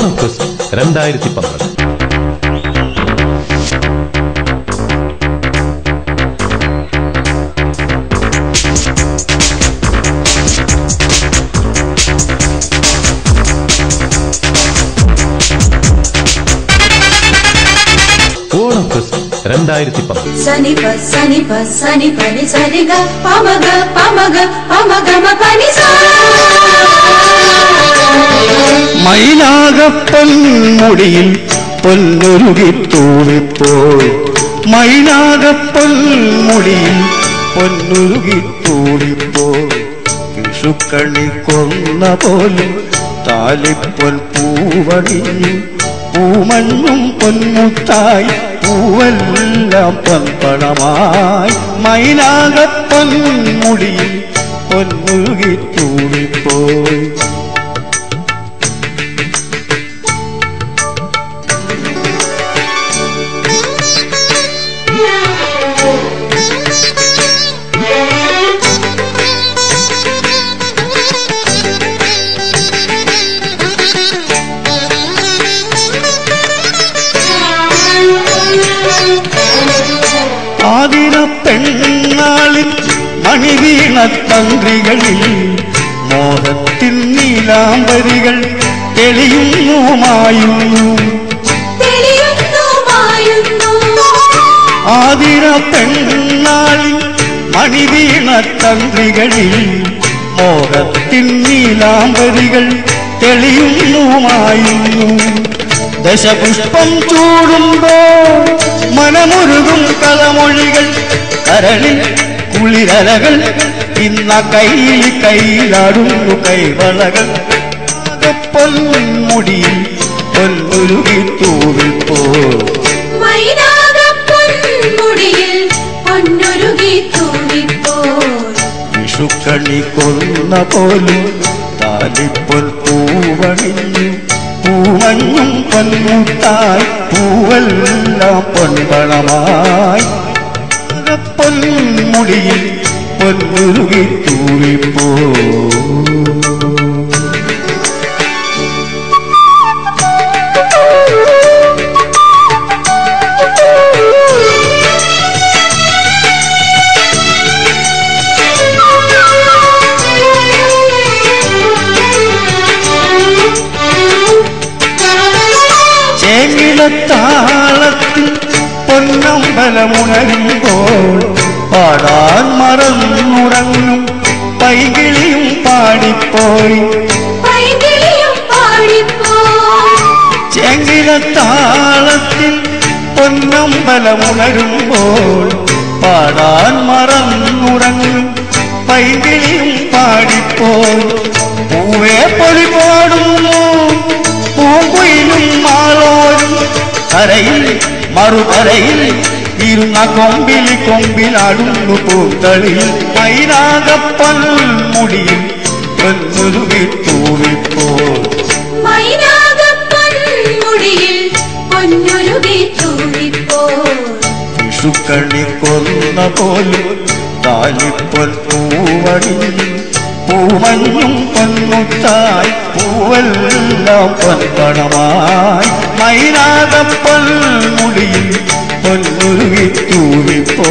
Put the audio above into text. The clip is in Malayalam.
ഓണഫെസ്റ്റ് 2012. ഓണഫെസ്റ്റ് 2012. സനിപ സനിപ സനിപ നി സരിഗ പമഗ പമഗ പമഗ മപനി സ മൈനാകപ്പൊന്മുടിയിൽ പൊന്നൊരുകി തൂവിപ്പോയി മൈനാകപ്പൊന്മുടിയിൽ പൊന്നൊരുകി തൂവിപ്പോയി വിഷുക്കണി കൊന്ന പോലും താലിപ്പൊൻ പൂവണിഞ്ഞു പൂമണ്ണും പൊന്മുത്തായി പൂവെല്ലാം പൊൻപണമായി മൈനാകപ്പൊന്മുടിയിൽ പൊന്നൊരുകി തൂവിപ്പോയി. ആതിര പെണ്ണാളിൽ മണിവീണ തന്ത്രികളിൽ മോഹത്തിൻ നീലാംബരികൾ തെളിയുന്നുമായുന്നു. ആതിര പെണ്ണാളിൽ മണിവീണ തന്ത്രികളിൽ മോഹത്തിൻ നീലാംബരികൾ തെളിയുന്നുമായുന്നു. ദശപുഷ്പം ചൂടുമ്പോൾ മനമുരുകും കളമൊഴികൾ കരളിൽ കുളിരലകൾ ഇന്ന കയ്യിൽ കയ്യിലാടുന്നു കൈവളകൾ. പൊന്മുടിയിൽ പൊന്നുരുകി തൂവിപ്പോ വിഷുക്കണി കൊന്ന പോലും താലിപ്പൊൻ പൂവണിഞ്ഞു പൂമഞ്ഞും പൊന്മുത്തായി പൂവെല്ലാം പൊൻപണമായി പൊന്മുടിയിൽ പൊന്നുരുകി തൂവിപ്പോ. താളത്തിൽ പൊന്നമ്പലമുണരുമ്പോൾ പാടാൻ മറന്നുറങ്ങും പൈകിളിയും പാടിപ്പോയി. ചെങ്കില താളത്തിൽ പൊന്നമ്പലമുണരുമ്പോൾ പാടാൻ മറന്നുറങ്ങും പൈകിളിയും പാടിപ്പോയി. പൂവേ പൊലി പാടുന്നു പൂങ്കുയിലും മാളോരും കരയിൽ മറുകരയിൽ ഇരുന്ന കൊമ്പിലാടുന്നു പൂക്കളിൽ മൈനാകപ്പൊന്മുടിയിൽ പൊന്നുരുകി തൂവിപ്പോ. വിഷുക്കണി കൊന്ന പോലും താലിപ്പൊൻ പൂവണിഞ്ഞു പൂമഞ്ഞും പൊന്മുത്തായി പൂവെല്ലാം പൊൻപണമായി മൈനാകപ്പൊന്മുടിയിൽ പൊന്നുരുകി തൂവിപ്പോ.